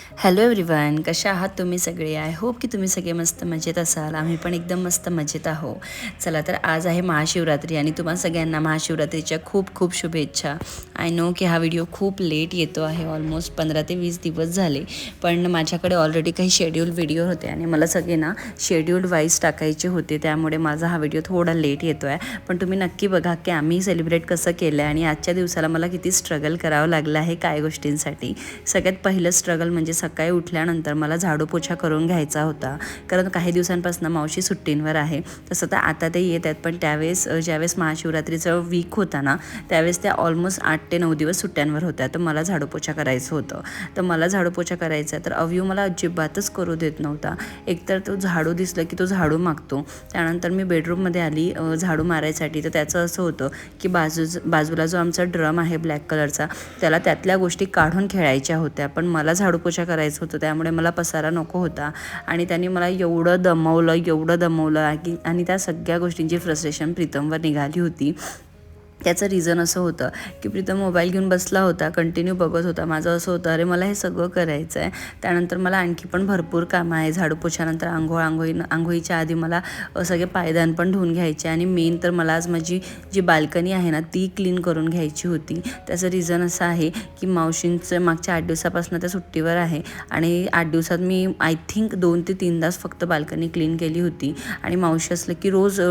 Hello everyone, कशा आहात तुम्ही सगळे? आय होप की तुम्ही सगळे मस्त मजेत असाल. आम्ही पण एकदम मस्त मजेत आहो. चला तर आज आहे महाशिवरात्री आणि तुम्हा सगळ्यांना महाशिवरात्रीच्या खूप खूप शुभेच्छा. आय नो की हा व्हिडिओ खूप लेट येतो आहे, ऑलमोस्ट 15 ते 20 दिवस झाले, पण माझ्याकडे ऑलरेडी काही शेड्यूल व्हिडिओ होते आणि मला सगळे ना शेड्यूल्ड वाईज टाकायचे होते, त्यामुळे माझा हा व्हिडिओ थोडा लेट येतो आहे. पण तुम्ही नक्की बघा की आम्ही सेलिब्रेट कसं केलं आहे आणि आजच्या दिवसाला मला किती स्ट्रगल करावं लागलं आहे काय गोष्टींसाठी. सगळ्यात पहिलं स्ट्रगल म्हणजे सकाळी उठल्यानंतर मला झाडू पोछा करून घ्यायचा होता, कारण काही दिवसांपासून मावशी सुट्टींवर आहे. तसं तर आता ते येत आहेत, पण त्यावेळेस ज्यावेळेस महाशिवरात्रीचा वीक होता ना, त्यावेळेस त्या ऑलमोस्ट 8 ते 9 दिवस सुट्ट्यांवर होत्या. तर मला झाडू पोछा करायचं होतं. तर मला झाडू पोछा करायचा तर अव्यू मला अजिबातच करू देत नव्हता. एकतर तो झाडू दिसलं की तो झाडू मागतो. त्यानंतर मी बेडरूममध्ये आली झाडू मारायसाठी, तर त्याचं असं होतं की बाजूला जो आमचा ड्रम आहे ब्लॅक कलरचा, त्याला त्यातल्या गोष्टी काढून खेळायच्या होत्या, पण मला झाडू पोछा करायचं होतं, त्यामुळे मला पसारा नको होता. आणि त्यांनी मला एवढं दमवलं आणि त्या सगळ्या गोष्टींची फ्रस्ट्रेशन प्रीतमवर निघाली होती. त्याचं रिझन असं होतं की प्रीतम मोबाईल घेऊन बसला होता, कंटिन्यू बघत होता. माझं असं होतं, अरे मला हे सगळं करायचं आहे. त्यानंतर मला आणखी पण भरपूर कामं आहे. झाडू पोछानंतर आंघोळीच्या आधी मला सगळे पायदान पण धुवून घ्यायचे आणि मेन तर मला आज माझी जी बाल्कनी आहे ना ती क्लीन करून घ्यायची होती. त्याचं रिझन असं आहे की मावशींचं मागच्या 8 दिवसापासून त्या सुट्टीवर आहे आणि 8 दिवसात मी आय थिंक 2 ते 3 तास फक्त बाल्कनी क्लीन केली होती. आणि मावशी असलं की रोज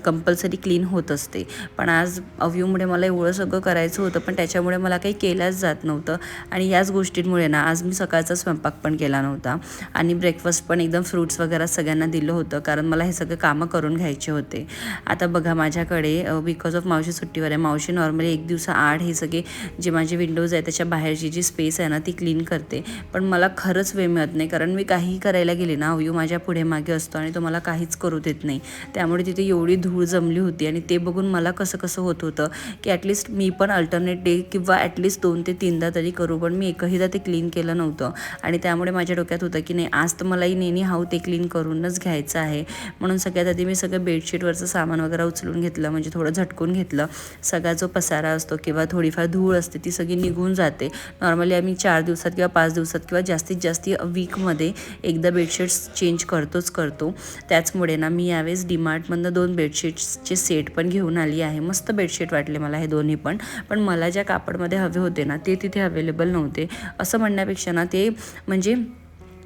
कंपल्सरी क्लीन होत असते, पण आज मुळे मला एवढं सगळं करायचं होतं, पण त्याच्यामुळे मला काही केल्याच जात नव्हतं. आणि याच गोष्टींमुळे ना आज मी सकाळचा स्वयंपाक पण केला नव्हता आणि ब्रेकफास्ट पण एकदम फ्रूट्स वगैरे सगळ्यांना दिलं होतं, कारण मला हे सगळे कामं करून घ्यायचे होते. आता बघा माझ्याकडे बिकॉज ऑफ मावशी सुट्टीवर आहे. मावशी नॉर्मली 1 दिवसाआड हे सगळे जे माझे विंडोज आहे त्याच्या बाहेरची जी स्पेस आहे ना ती क्लीन करते, पण मला खरंच वेळ मिळत नाही, कारण मी काहीही करायला गेले ना अव्यू माझ्या पुढे मागे असतो आणि तो मला काहीच करू देत नाही. त्यामुळे तिथे एवढी धूळ जमली होती आणि ते बघून मला कसं होत होतं की ॲटलिस्ट मी पण अल्टरनेट डे किंवा ॲटलिस्ट 2 ते 3दा तरी करू, पण मी एकहीदा ते क्लीन केलं नव्हतं. आणि त्यामुळे माझ्या डोक्यात होतं की नाही, आज तर मलाही नेहमी ते क्लीन करूनच घ्यायचं आहे. म्हणून सगळ्यात आधी मी सगळं बेडशीटवरचं सामान वगैरे उचलून घेतलं, म्हणजे थोडं झटकून घेतलं. सगळा जो पसारा असतो किंवा थोडीफार धूळ असते ती सगळी निघून जाते. नॉर्मली आम्ही 4 दिवसात किंवा 5 दिवसात किंवा जास्तीत जास्त वीकमध्ये एकदा बेडशीट्स चेंज करतो. त्याचमुळे ना मी यावेळेस डीमार्टमधनं 2 बेडशीट्सचे सेट पण घेऊन आली आहे. मस्त बेडशीट वाटले मला हे दोन्ही पण मला ज्या कापडमध्ये हवे होते ना ते तिथे अवेलेबल नव्हते. असं म्हणण्यापेक्षा ना ते म्हणजे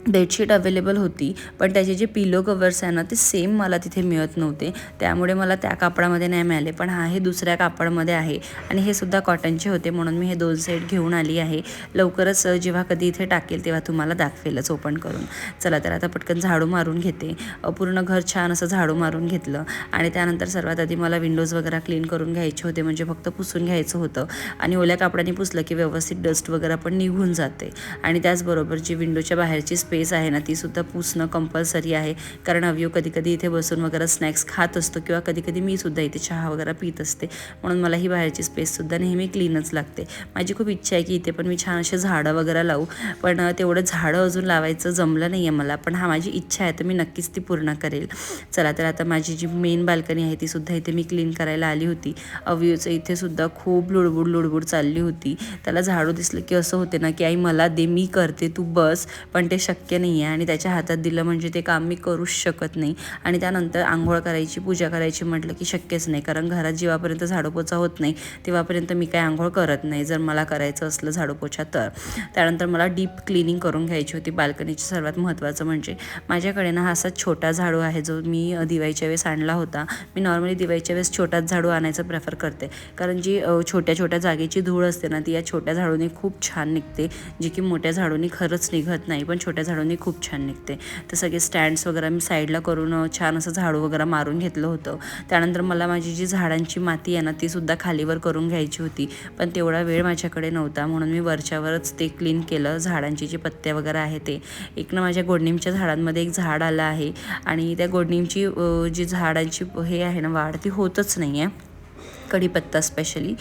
बेडशीट अवेलेबल होती, पण त्याचे जे पिलो कवर्स आहे ना ते सेम मला तिथे मिळत नव्हते, त्यामुळे मला त्या कापडामध्ये नाही मिळाले. पण हे दुसऱ्या कापडामध्ये आहे आणि हे सुद्धा कॉटनचे होते, म्हणून मी हे 2 सेट घेऊन आली आहे. लवकरच जेव्हा कधी इथे टाकेल तेव्हा तुम्हाला दाखवेलच ओपन करून. चला तर आता पटकन झाडू मारून घेते. पूर्ण घर छान असं झाडू मारून घेतलं आणि त्यानंतर सर्वात आधी मला विंडोज वगैरे क्लीन करून घ्यायचे होते, म्हणजे फक्त पुसून घ्यायचं होतं. आणि ओल्या कापडाने पुसलं की व्यवस्थित डस्ट वगैरे पण निघून जाते. आणि त्याचबरोबर जी विंडोच्या बाहेरची स्पेस आहे ना ती सुद्धा पुसणं कंपल्सरी आहे, कारण अव्यू कधी इथे बसून वगैरे स्नॅक्स खात असतो किंवा कधी मी सुद्धा इथे चहा वगैरे पीत असते, म्हणून मला ही बाहेरची स्पेससुद्धा नेहमी क्लीनच लागते. माझी खूप इच्छा आहे की इथे पण मी छान असे झाडं वगैरे लावू, पण तेवढं झाडं अजून लावायचं जमलं नाही आहे मला, पण माझी इच्छा आहे, तर मी नक्कीच ती पूर्ण करेल. चला तर आता माझी जी मेन बाल्कनी आहे ती सुद्धा इथे मी क्लीन करायला आली होती. अव्यूचं इथे सुद्धा खूप लुडबुड चालली होती. त्याला झाडू दिसलं की असं होते ना की आई मला दे, मी करते, तू बस, पण ते शक्य नाही आहे आणि त्याच्या हातात दिलं म्हणजे ते काम मी करूच शकत नाही. आणि त्यानंतर आंघोळ करायची, पूजा करायची म्हटलं की शक्यच नाही, कारण घरात जेव्हापर्यंत झाडूपोछा होत नाही तेव्हापर्यंत मी काय आंघोळ करत नाही, जर मला करायचं असलं झाडूपोछा तर. त्यानंतर मला डीप क्लिनिंग करून घ्यायची होती बाल्कनीची. सर्वात महत्त्वाचं म्हणजे माझ्याकडे ना असा छोटा झाडू आहे जो मी दिवाळीच्या वेळेस आणला होता. मी नॉर्मली दिवाळीच्या वेळेस छोटाच झाडू आणायचं प्रेफर करते, कारण जी छोट्या जागेची धूळ असते ना ती या छोट्या झाडूने खूप छान निघते, जी की मोठ्या झाडूने खरंच निघत नाही, पण छोट्या झाडूने खूप छान निघते. तर सगळे स्टँड्स वगैरे मी साईडला करून छान असं झाडू वगैरे मारून घेतलं होतं. त्यानंतर मला माझी जी झाडांची माती आहे ना ती सुद्धा खालीवर करून घ्यायची होती, पण तेवढा वेळ माझ्याकडे नव्हता, म्हणून मी वरच्यावरच ते क्लीन केलं. झाडांची जी पत्ते वगैरे आहे ते एक ना माझ्या गोडनिमच्या झाडांमध्ये एक झाड आलं आहे आणि त्या गोडनिमची जी झाडांची हे आहे ना वाढ ती होतच नाही आहे. कढीपत्ता स्पेशली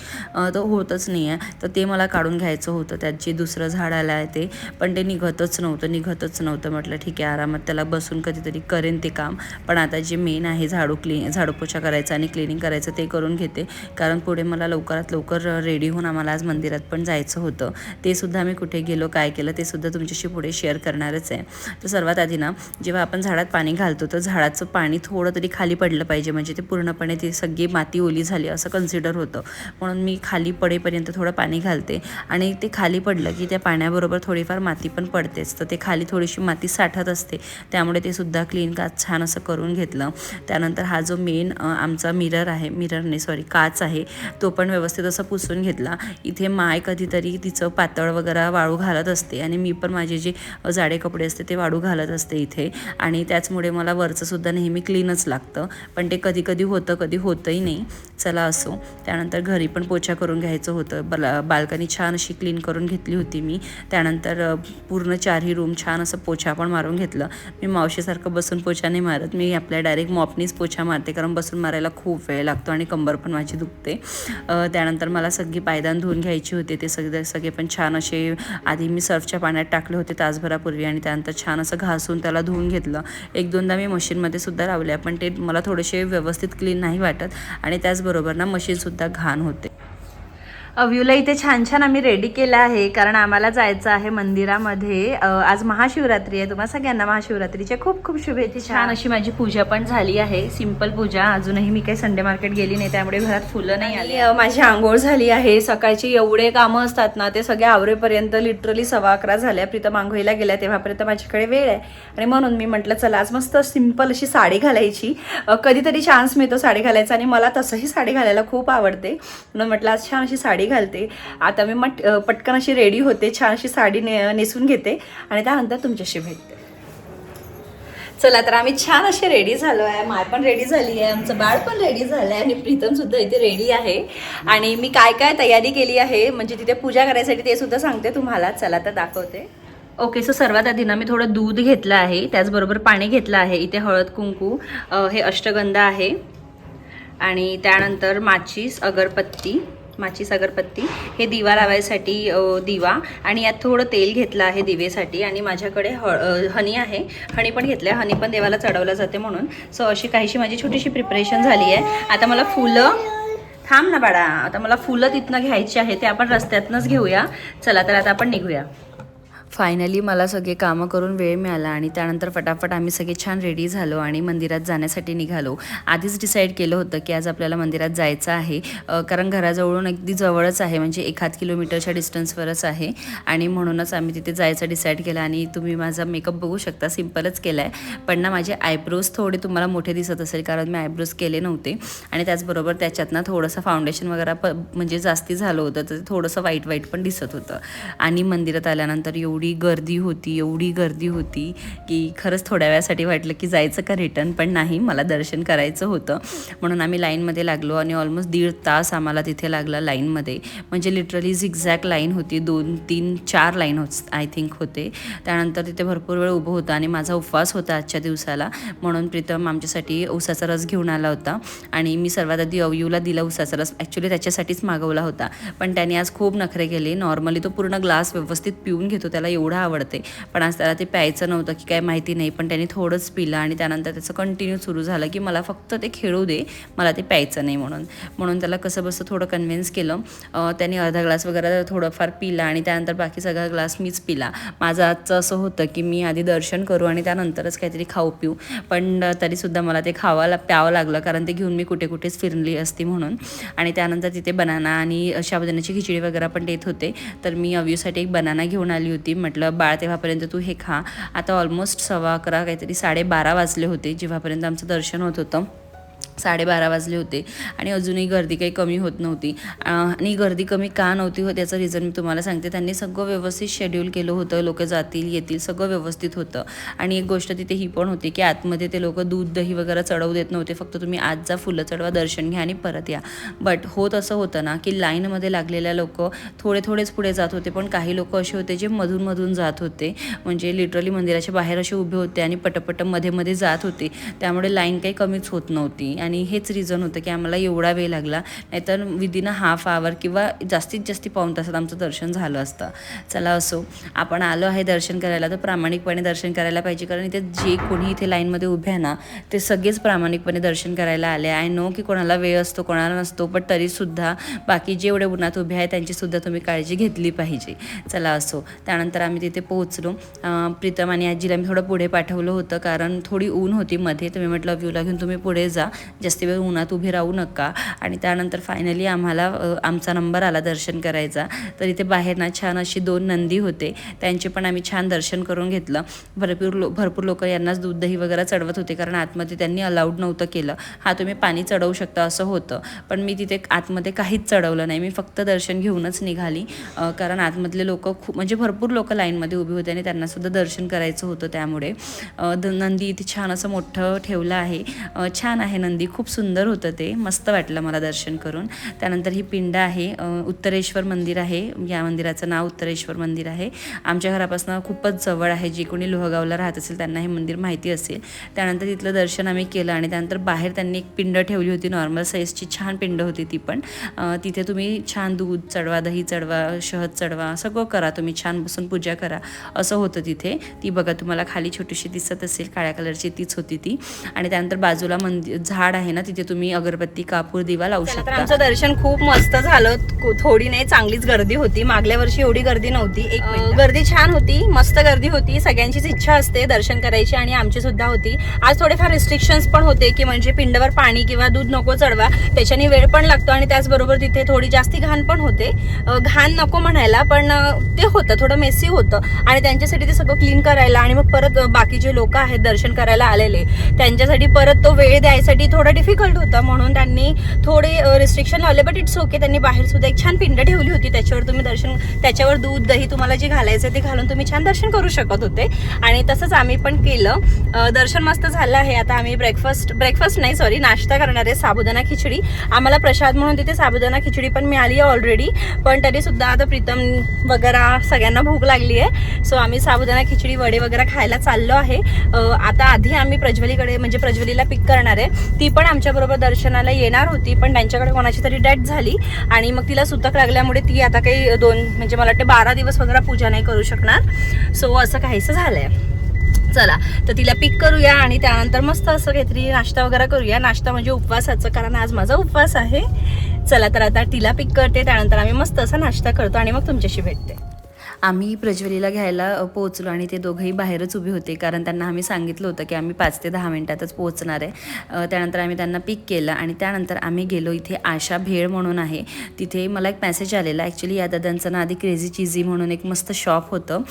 तो होतच नाही आहे. तर ते मला काढून घ्यायचं होतं. त्यात जे दुसरं झाड आलं आहे ते, पण ते निघतच नव्हतं. म्हटलं ठीक आहे, आरामात त्याला बसून कधीतरी करेन ते काम. पण आता जे मेन आहे झाडू पोछा करायचं आणि क्लिनिंग करायचं ते करून घेते, कारण पुढे मला लवकरात लवकर रेडी होऊन आम्हाला आज मंदिरात पण जायचं होतं. ते सुद्धा मी कुठे गेलो, काय केलं ते सुद्धा तुमच्याशी पुढे शेअर करणारच आहे. तर सर्वात आधी ना, जेव्हा आपण झाडात पाणी घालतो तर झाडाचं पाणी थोडं तरी खाली पडलं पाहिजे, म्हणजे ते पूर्णपणे ती सगळी माती ओली झाली असं कन्सिडर होतं. म्हणून मी खाली पडेपर्यंत थोडं पाणी घालते आणि ते खाली पडलं की त्या पाण्याबरोबर थोडीफार माती पण पडतेच, तर ते खाली थोडीशी माती साठत असते, त्यामुळे ते सुद्धा क्लीन छान असं करून घेतलं. त्यानंतर हा जो मेन आमचा काच आहे तो पण व्यवस्थित असं पुसून घेतला. इथे माय कधीतरी तिचं पातळ वगैरे वाळू घालत असते आणि मी पण माझे जे जाडे कपडे असते ते वाळू घालत असते इथे, आणि त्याचमुळे मला वरचं सुद्धा नेहमी क्लीनच लागतं. पण ते कधी कधी होतं, कधी होतंही नाही. चला असो. त्यानंतर घरी पण पोछा करून घ्यायचं होतं. बाल्कनी छान अशी क्लीन करून घेतली होती मी. त्यानंतर पूर्ण 4ही रूम छान असं पोछा पण मारून घेतलं. मी मावशीसारखं बसून पोछा नाही मारत, मी आपल्या डायरेक्ट मॉपनीच पोछा मारते, कारण बसून मारायला खूप वेळ लागतो आणि कंबर पण माझी दुखते. त्यानंतर मला सगळी पायदान धुवून घ्यायची होते. ते सगळे पण छान असे आधी मी सर्फच्या पाण्यात टाकले होते तासभरापूर्वी, आणि त्यानंतर छान असं घासून त्याला धुवून घेतलं. 1-2दा मी मशीनमध्ये सुद्धा लावल्या, पण ते मला थोडेसे व्यवस्थित क्लीन नाही वाटत, आणि त्याचबरोबर ना मशीनसुद्धा घाण होते. अव्यूला इथे छान छान आम्ही रेडी केलं आहे, कारण आम्हाला जायचं आहे मंदिरामध्ये. आज महाशिवरात्री आहे. तुम्हा सगळ्यांना महाशिवरात्रीच्या खूप खूप शुभेच्छा. छान अशी माझी पूजा पण झाली आहे, सिंपल पूजा. अजूनही मी काही संडे मार्केट गेली नाही, त्यामुळे घरात फुलं नाही आली. माझी आंघोळ झाली आहे. सकाळची एवढे कामं असतात ना, ते सगळे आवरेपर्यंत लिटरली 11:15 झाल्या. प्रीतम आंघोळीला गेल्या तेव्हापर्यंत माझ्याकडे वेळ आहे, आणि म्हणून मी म्हटलं चला आज मस्त सिंपल अशी साडी घालायची. कधीतरी चान्स मिळतो साडी घालायचा, आणि मला तसंही साडी घालायला खूप आवडते, म्हणून म्हटलं आज छान अशी साडी घालते. आता मी पटकन अशी रेडी होते, छान अशी साडी नेसून घेते, आणि त्यानंतर तुमच्याशी भेटते. चला तर आम्ही छान असे रेडी झालो आहे. माय पण रेडी झाली आहे, आमचं बाळ पण रेडी झालं आहे, आणि प्रीतम सुद्धा इथे रेडी आहे. आणि मी काय काय तयारी केली आहे म्हणजे तिथे पूजा करायसाठी ते सुद्धा सांगते तुम्हाला. चला तर दाखवते. ओके, सो सर्वात आधी ना मी थोडं दूध घेतलं आहे, त्याचबरोबर पाणी घेतलं आहे. इथे हळद कुंकू, हे अष्टगंध आहे, आणि त्यानंतर माचीस अगरबत्ती, हे दिवा लावायसाठी दिवा, आणि यात थोडं तेल घेतलं आहे दिवेसाठी, आणि माझ्याकडे हनी आहे, हनी पण घेतलं आहे. हनी पण देवाला चढवलं जाते म्हणून. सो अशी काहीशी माझी छोटीशी प्रिपरेशन झाली आहे. आता मला फुलं, थांब ना बाळा, आता मला फुलं तिथनं घ्यायची आहे, ते आपण रस्त्यातनंच घेऊया. चला तर आता आपण निघूया. फायनली मला सगळे कामं करून वेळ मिळाला, आणि त्यानंतर फटाफट आम्ही सगळे छान रेडी झालो आणि मंदिरात जाण्यासाठी निघालो. आधीच डिसाईड केलं होतं की आज आपल्याला मंदिरात जायचं आहे, कारण घराजवळून अगदी जवळच आहे, म्हणजे 1 किलोमीटरच्या डिस्टन्सवरच आहे, आणि म्हणूनच आम्ही तिथे जायचं डिसाईड केलं. आणि तुम्ही माझा मेकअप बघू शकता, सिम्पलच केला आहे, पण ना माझे आयब्रोज थोडे तुम्हाला मोठे दिसत असेल, कारण मी आयब्रोज केले नव्हते, आणि त्याचबरोबर त्याच्यात ना थोडंसं फाउंडेशन वगैरे म्हणजे जास्ती झालं होतं, तर थोडंसं वाईट पण दिसत होतं. आणि मंदिरात आल्यानंतर एवढी गर्दी होती की खरंच थोड्या वेळासाठी वाटलं की जायचं का रिटर्न, पण नाही, मला दर्शन करायचं होतं, म्हणून आम्ही लाईनमध्ये लागलो. आणि ऑलमोस्ट 1.5 तास आम्हाला तिथे लागला लाईनमध्ये, म्हणजे लिटरली झिगझॅग लाईन होती, 2, 3, 4 लाईन आय थिंक होते. त्यानंतर तिथे भरपूर वेळ उभं होतं, आणि माझा उपवास होता आजच्या दिवसाला, म्हणून प्रीतम आमच्यासाठी उसाचा रस घेऊन आला होता, आणि मी सर्वात आधी अव्यूला दिला उसाचा रस. ॲक्च्युली त्याच्यासाठीच मागवला होता, पण त्याने आज खूप नखरे केले. नॉर्मली तो पूर्ण ग्लास व्यवस्थित पिऊन घेतो, त्याला एवढं आवडते, पण आज त्याला ते प्यायचं नव्हतं की काय माहिती नाही, पण त्याने थोडंच पिलं, आणि त्यानंतर त्याचं कंटिन्यू सुरू झालं की मला फक्त ते खेळू दे, मला ते प्यायचं नाही म्हणून त्याला कसं बसं थोडं कन्व्हिन्स केलं. त्याने अर्धा ग्लास वगैरे थोडंफार पिला, आणि त्यानंतर बाकी सगळा ग्लास मीच पिला. माझं आजचं असं होतं की मी आधी दर्शन करू आणि त्यानंतरच काहीतरी खाऊ पिऊ, पण तरीसुद्धा मला ते प्यावं लागलं, कारण ते घेऊन मी कुठेच फिरली असती म्हणून. आणि त्यानंतर तिथे बनाना आणि साबुदाण्याची खिचडी वगैरे पण देत होते, तर मी अव्यूसाठी एक बनाना घेऊन आली होती. म्हटलं बाळ तेव्हापर्यंत तू हे खा. आता ऑलमोस्ट 11:15 काहीतरी 12:30 वाजले होते जेव्हापर्यंत आमचं दर्शन होत होतं. 12:30 वाजले होते, आणि अजूनही गर्दी काही कमी होत नव्हती. आणि गर्दी कमी का नव्हती होत याचं रिझन मी तुम्हाला सांगते. त्यांनी सगळं व्यवस्थित शेड्यूल केलं होतं, लोक जातील येतील सगळं व्यवस्थित होतं. आणि एक गोष्ट तिथे ही पण होती की आतमध्ये ते लोक दूध दही वगैरे चढवू देत नव्हते, फक्त तुम्ही आज जा, फुलं चढवा, दर्शन घ्या आणि परत या. बट होत असं होतं ना की लाईनमध्ये लागलेल्या लोक थोडेच पुढे जात होते, पण काही लोक असे होते जे मधून जात होते, म्हणजे लिटरली मंदिराच्या बाहेर असे उभे होते आणि पटपट मध्ये जात होते, त्यामुळे लाईन काही कमीच होत नव्हती. आणि हेच रिझन होतं की आम्हाला एवढा वेळ लागला, नाहीतर विदिन हाफ आवर किंवा जास्तीत जास्त पाऊण तासात आमचं दर्शन झालं असतं. चला असो, आपण आलो आहे दर्शन करायला तर प्रामाणिकपणे दर्शन करायला पाहिजे, कारण इथे जे कोणी इथे लाईनमध्ये उभे आहे ना ते सगळेच प्रामाणिकपणे दर्शन करायला आले. आय नो की कोणाला वेळ असतो कोणाला नसतो, पण तरीसुद्धा बाकी जे एवढे उन्हात उभे आहेत त्यांचीसुद्धा तुम्ही काळजी घेतली पाहिजे. चला असो, त्यानंतर आम्ही तिथे पोहोचलो. प्रीतम आणि आजीला मी थोडं पुढे पाठवलं होतं कारण थोडी ऊन होती मध्ये, तर मी म्हटलं व्ह्यूला घेऊन तुम्ही पुढे जा, जास्त वेळ उन्हात उभे राहू नका. आणि त्यानंतर फायनली आम्हाला आमचा नंबर आला दर्शन करायचा. तर इथे बाहेर ना छान अशी 2 नंदी होते, त्यांचे पण आम्ही छान दर्शन करून घेतलं. भरपूर लोक यांनाच दूध दही वगैरे चढवत होते, कारण आतमध्ये त्यांनी अलाउड नव्हतं केलं. तुम्ही पाणी चढवू शकता असं होतं, पण मी तिथे आतमध्ये काहीच चढवलं नाही, मी फक्त दर्शन घेऊनच निघाली. कारण आतमधले लोक खूप म्हणजे भरपूर लोक लाईनमध्ये उभी होते आणि त्यांनासुद्धा दर्शन करायचं होतं. त्यामुळे नंदी इथे छान असं मोठं ठेवलं आहे. छान आहे नंदी, खूप सुंदर होतं ते, मस्त वाटलं मला दर्शन करून. त्यानंतर ही पिंड आहे, उत्तरेश्वर मंदिर आहे. या मंदिराचं नाव उत्तरेश्वर मंदिर आहे. आमच्या घरापासून खूपच जवळ आहे. जे कोणी लोहगावला राहत असेल त्यांना हे मंदिर माहिती असेल. त्यानंतर तिथलं दर्शन आम्ही केलं आणि त्यानंतर बाहेर त्यांनी एक पिंड ठेवली होती, नॉर्मल साईजची छान पिंड होती ती पण. तिथे तुम्ही छान दूध चढवा, दही चढवा, शहद चढवा, सगळं करा, तुम्ही छान बसून पूजा करा असं होतं तिथे. ती बघा तुम्हाला खाली छोटीशी दिसत असेल, काळ्या कलरची तीच होती ती. आणि त्यानंतर बाजूला झाड आहे ना, तिथे तुम्ही अगरबत्ती, कापूर, दिवा लावू शकता. आमचं दर्शन खूप मस्त झालं. थोडी नाही, चांगलीच गर्दी होती. मागल्या वर्षी एवढी गर्दी नव्हती. गर्दी छान होती, मस्त गर्दी होती. सगळ्यांचीच इच्छा असते दर्शन करायची आणि आमची सुद्धा होती. आज थोडेफार रिस्ट्रिक्शन्स पण होते की म्हणजे पिंडवर पाणी किंवा दूध नको चढवा, त्याच्याने वेळ पण लागतो आणि त्याचबरोबर तिथे थोडी जास्ती घाण पण होते. घाण नको म्हणायला, पण ते होतं थोडं मेसी होतं आणि त्यांच्यासाठी ते सगळं क्लीन करायला आणि मग परत बाकीचे लोक आहेत दर्शन करायला आलेले त्यांच्यासाठी परत तो वेळ द्यायसाठी थोडं डिफिकल्ट होतं, म्हणून त्यांनी थोडे रिस्ट्रिक्शन लावले. But it's okay. त्यांनी बाहेर सुद्धा एक छान पिंड ठेवली होती, त्याच्यावर तुम्ही दर्शन, त्याच्यावर दूध दही तुम्हाला जे घालायचं ते घालून तुम्ही छान दर्शन करू शकत होते आणि तसंच आम्ही पण केलं. दर्शन मस्त झालं आहे. आता आम्ही ब्रेकफास्ट नाही सॉरी नाश्ता करणार आहे, साबुदाणा खिचडी. आम्हाला प्रसाद म्हणून तिथे साबुदाणा खिचडी पण मिळाली आहे ऑलरेडी, पण तरी सुद्धा आता प्रीतम वगैरे सगळ्यांना भूक लागली आहे, सो आम्ही साबुदाणा खिचडी वडे वगैरे खायला चाललो आहे. आता आधी आम्ही प्रज्वलीकडे म्हणजे प्रज्वलीला पिक करणार आहे. ती पण आमच्याबरोबर दर्शनाला येणार होती, पण त्यांच्याकडे कोणाची तरी डेथ झाली आणि मग तिला सुतक लागल्यामुळे ती आता काही म्हणजे मला वाटतं 12 दिवस वगैरे पूजा नाही करू शकणार. सो असं काहीसं झालंय. चला तर तिला पिक करूया आणि त्यानंतर मस्त असं काहीतरी नाश्ता वगैरे करूया. नाश्ता म्हणजे उपवासाचं, कारण आज माझा उपवास आहे. चला तर आता तिला पिक करते, त्यानंतर आम्ही मस्त असा नाश्ता करतो आणि मग तुमच्याशी भेटते. आम्ही प्रज्वलीला घ्यायला पोहोचलो आणि ते दोघंही बाहेरच उभे होते, कारण त्यांना आम्ही सांगितलं होतं की आम्ही 5 ते 10 मिनिटातच पोहोचणार आहे. त्यानंतर आम्ही त्यांना पिक केलं आणि त्यानंतर आम्ही गेलो. इथे आशा भेळ म्हणून आहे, तिथे मला एक मेसेज आलेला. ॲक्च्युली या दादांचं ना आधी क्रेझी चीझी म्हणून एक मस्त शॉप होतं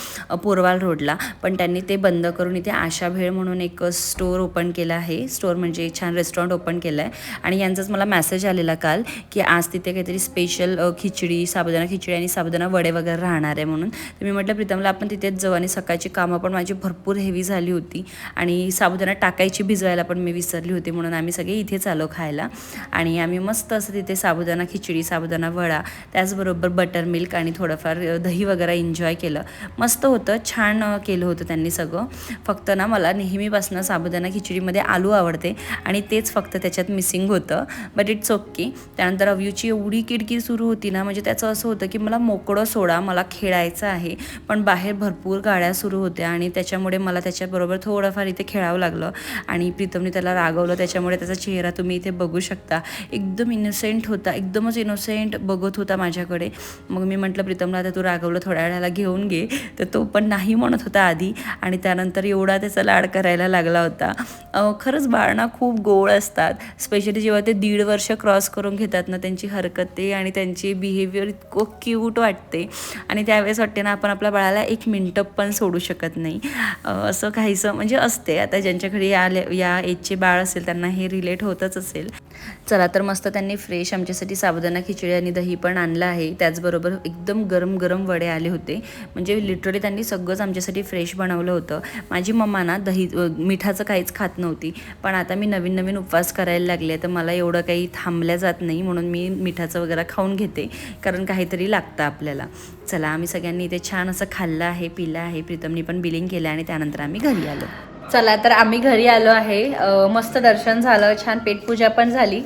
पोरवाल रोडला, पण त्यांनी ते बंद करून इथे आशा भेळ म्हणून एक स्टोर ओपन केलं आहे. स्टोर म्हणजे छान रेस्टॉरंट ओपन केलं आहे आणि यांचाच मला मेसेज आलेला काल की आज तिथे काहीतरी स्पेशल खिचडी, साबुदाणा खिचडी आणि साबुदाणा वडे वगैरे राहणार आहे म्हणून. तर मी म्हटलं प्रीतमला आपण तिथेच जाऊ, आणि सकाळची कामं पण माझी भरपूर हेवी झाली होती आणि साबुदाणा टाकायची भिजवायला पण मी विसरली होती, म्हणून आम्ही सगळे इथेच आलो खायला. आणि आम्ही मस्त असं तिथे साबुदाणा खिचडी, साबुदाणा वडा, त्याचबरोबर बटर मिल्क आणि थोडंफार दही वगैरे एन्जॉय केलं. मस्त होतं, छान केलं होतं त्यांनी सगळं. फक्त ना मला नेहमीपासून साबुदाणा खिचडीमध्ये आलू आवडते आणि तेच फक्त त्याच्यात मिसिंग होतं, बट इट्स ओके. त्यानंतर अव्यूची एवढी किडकिड सुरू होती ना, म्हणजे त्याचं असं होतं की मला मोकळं सोडा, मला खेळायचं आहे, पण बाहेर भरपूर गाड्या सुरू होत्या आणि त्याच्यामुळे मला त्याच्याबरोबर थोडंफार इथे खेळावं लागलं आणि प्रीतमने त्याला रागवलं. त्याच्यामुळे त्याचा चेहरा तुम्ही इथे बघू शकता, एकदम इनोसेंट होता, एकदमच इनोसेंट बघत होता माझ्याकडे. मग मी म्हटलं प्रीतमला आता तू रागवलं, थोड्या वेळाला घेऊन घे, तर तो पण नाही म्हणत होता आधी आणि त्यानंतर एवढा त्याचा लाड करायला लागला होता. खरंच बाळना खूप गोड असतात, स्पेशली जेव्हा ते 1.5 वर्ष क्रॉस करून घेतात ना, त्यांची हरकते आणि त्यांची बिहेवियर इतकं क्यूट वाटते आणि त्यावेळेस वाटते ना आपण आपल्या बाळाला 1 मिनिटं पण सोडू शकत नाही. असं काहीसं म्हणजे असते. आता ज्यांच्याकडे या एजचे बाळ असेल त्यांना हे रिलेट होतच असेल. चला तर मस्त त्यांनी फ्रेश आमच्यासाठी साबुदाणा खिचडी आणि दही पण आणलं आहे, त्याचबरोबर एकदम गरम गरम वडे आले होते, म्हणजे लिटरली त्यांनी सगळंच आमच्यासाठी फ्रेश बनवलं होतं. माझी मम्मा ना मिठाचं काहीच खात नव्हती, पण आता मी नवीन उपवास करायला लागले तर मला एवढं काही थांबल्या जात नाही, म्हणून मी मिठाचं वगैरे खाऊन घेते, कारण काहीतरी लागतं आपल्याला. चला आम्ही सगळ्यांनी इथे छान असं खाल्लं आहे, पिलं आहे. प्रीतमनी पण बिलिंग केलं आणि त्यानंतर आम्ही घरी आलो. चला तर आम्ही घरी आलो आहे. मस्त दर्शन झालं, छान पेटपूजा पण झाली.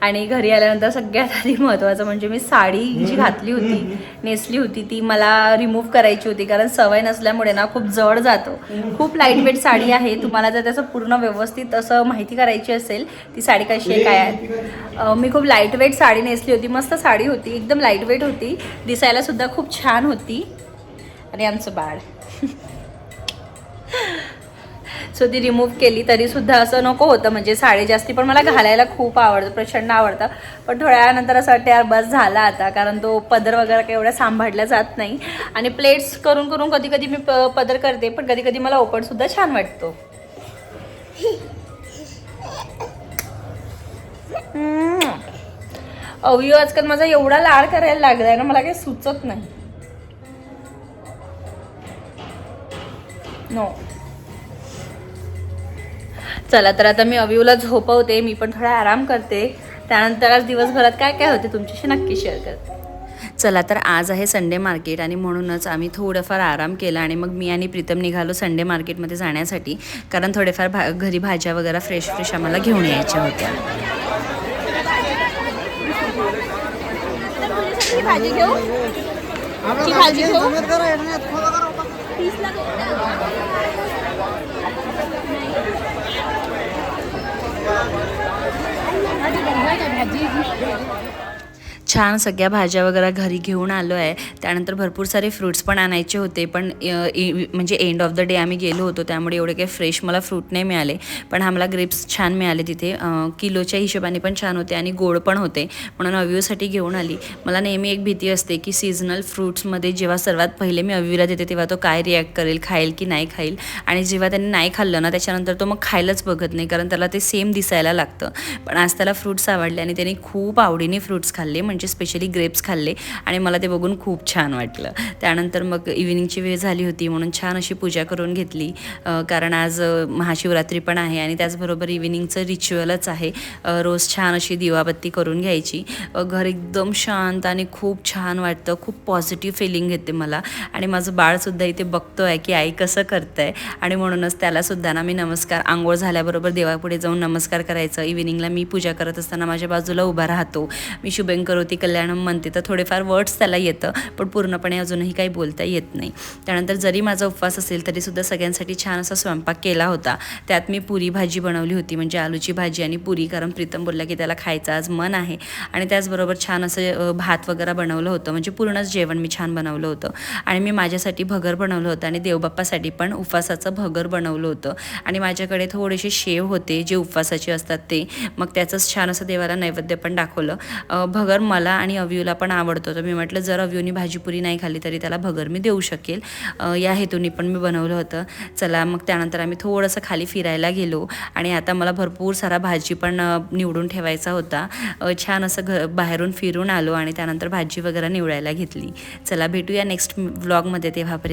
आणि घरी आल्यानंतर सगळ्यात आधी महत्त्वाचं म्हणजे मी साडी जी घातली होती, नेसली होती, ती मला रिमूव्ह करायची होती. कारण सवय नसल्यामुळे ना खूप जड जातो. खूप लाईट वेट साडी आहे. तुम्हाला जर त्याचं पूर्ण व्यवस्थित असं माहिती करायची असेल ती साडी कशी आहे काय आहे, मी खूप लाईट वेट साडी नेसली होती. मस्त साडी होती, एकदम लाईट वेट होती, दिसायला सुद्धा खूप छान होती. आणि आमचं बाळ सो ती रिमूव्ह केली तरी सुद्धा असं नको होतं. म्हणजे साडी जास्ती पण मला घालायला खूप आवडतं, प्रचंड आवडतं. पण थोड्या वेळानंतर असं वाटतं यार बस झाला आता, कारण तो पदर वगैरे काही एवढ्या सांभाळल्या जात नाही. आणि प्लेट्स करून करून कधी कधी मी पदर करते, पण कधी कधी मला ओपन सुद्धा छान वाटतो. अवयव आजकाल माझा एवढा लाड करायला लागलाय ना, मला काही सुचत नाही. नो चला तर आता मी अविवला झोपवते, मी पण थोडा आराम करते. त्यानंतर आज दिवसभरात काय काय होते तुमच्याशी नक्की शेअर करते. चला तर आज आहे संडे मार्केट आणि म्हणूनच आम्ही थोडंफार आराम केला आणि मग मी आणि प्रीतम निघालो संडे मार्केटमध्ये जाण्यासाठी. कारण थोडेफार घरी भाज्या वगैरे फ्रेश फ्रेश आम्हाला घेऊन यायच्या होत्या. भाजी घेऊ, भाजी घेऊ. छान सगळ्या भाज्या वगैरे घरी घेऊन आलो आहे. त्यानंतर भरपूर सारे फ्रूट्स पण आणायचे होते, पण म्हणजे एंड ऑफ द डे आम्ही गेलो होतो, त्यामुळे एवढे काही फ्रेश मला फ्रूट नाही मिळाले. पण आम्हाला ग्रेप्स छान मिळाले तिथे, किलोच्या हिशोबाने पण छान होते आणि गोड पण होते, म्हणून अव्यूसाठी घेऊन आली. मला नेहमी एक भीती असते की सीझनल फ्रूट्समध्ये जेव्हा सर्वात पहिले मी अव्यूला देते तेव्हा तो काय रिॲक्ट करेल, खाईल की नाही खाईल. आणि जेव्हा त्यांनी नाही खाल्लं ना त्याच्यानंतर तो मग खायलाच बघत नाही, कारण त्याला ते सेम दिसायला लागतं. पण आज त्याला फ्रूट्स आवडले आणि त्याने खूप आवडीने फ्रूट्स खाल्ले, म्हणजे स्पेशली ग्रेप्स खाल्ले आणि मला ते बघून खूप छान वाटलं. त्यानंतर मग इव्हिनिंगची वेळ झाली होती म्हणून छान अशी पूजा करून घेतली, कारण आज महाशिवरात्री पण आहे आणि त्याचबरोबर इव्हिनिंगचं रिच्युअलच आहे. रोज छान अशी दिवाबत्ती करून घ्यायची. घर एकदम शांत आणि खूप छान वाटतं, खूप पॉझिटिव्ह फिलिंग येते मला. आणि माझं बाळसुद्धा इथे बघतो आहे की आई कसं करतं आहे, आणि म्हणूनच त्यालासुद्धा ना मी नमस्कार, आंघोळ झाल्याबरोबर देवापुढे जाऊन नमस्कार करायचं. इव्हिनिंगला मी पूजा करत असताना माझ्या बाजूला उभा राहतो. मी शुभंकरोती कल्याणम म्हणते, तर थोडेफार वर्ड्स त्याला येतं, पण पूर्णपणे अजूनही काही बोलता येत नाही. त्यानंतर जरी माझा उपवास असेल तरीसुद्धा सगळ्यांसाठी छान असा स्वयंपाक केला होता. त्यात मी पुरी भाजी बनवली होती, म्हणजे आलूची भाजी आणि पुरी, कारण प्रीतम बोलला की त्याला खायचं आज मन आहे. आणि त्याचबरोबर छान असं भात वगैरे बनवलं होतं, म्हणजे पूर्णच जेवण मी छान बनवलं होतं. आणि मी माझ्यासाठी भगर बनवलं होतं आणि देवबाप्पासाठी पण उपवासाचं भगर बनवलं होतं. आणि माझ्याकडे थोडेसे शेव होते जे उपवासाचे असतात ते, मग त्याचंच छान असं देवाला नैवेद्य पण दाखवलं. भगर मला आणि अव्यूला पण आवडतो, तर मी म्हटलं जर अव्यूनी भाजीपुरी नाही खाल्ली तरी त्याला भगर मी देऊ शकेल, या हेतूने पण मी बनवलं होतं. चला मग त्यानंतर आम्ही थोडंसं खाली फिरायला गेलो आणि आता मला भरपूर सारा भाजी पण निवडून ठेवायचा होता. छान असं बाहेरून फिरून आलो आणि त्यानंतर भाजी वगैरे निवडायला घेतली. चला भेटूया नेक्स्ट व्लॉगमध्ये, तेव्हापर्यंत